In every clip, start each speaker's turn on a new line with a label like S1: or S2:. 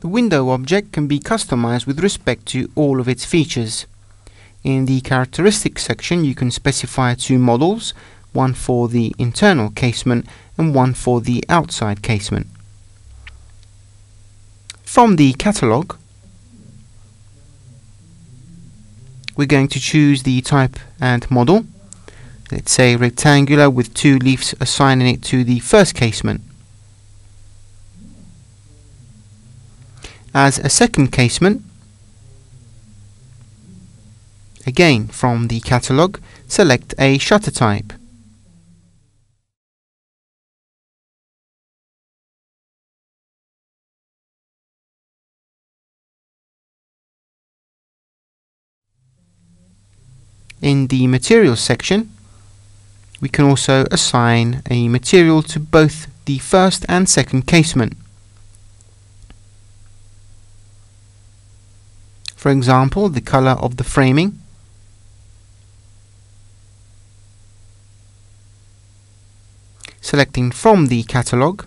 S1: The window object can be customized with respect to all of its features. In the characteristics section, you can specify two models, one for the internal casement and one for the outside casement. From the catalogue, we're going to choose the type and model. Let's say rectangular with two leaves, assigning it to the first casement. As a second casement, again from the catalogue, select a shutter type. In the materials section, we can also assign a material to both the first and second casement. For example, the color of the framing, selecting from the catalogue,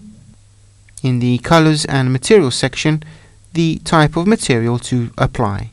S1: in the colors and materials section, the type of material to apply.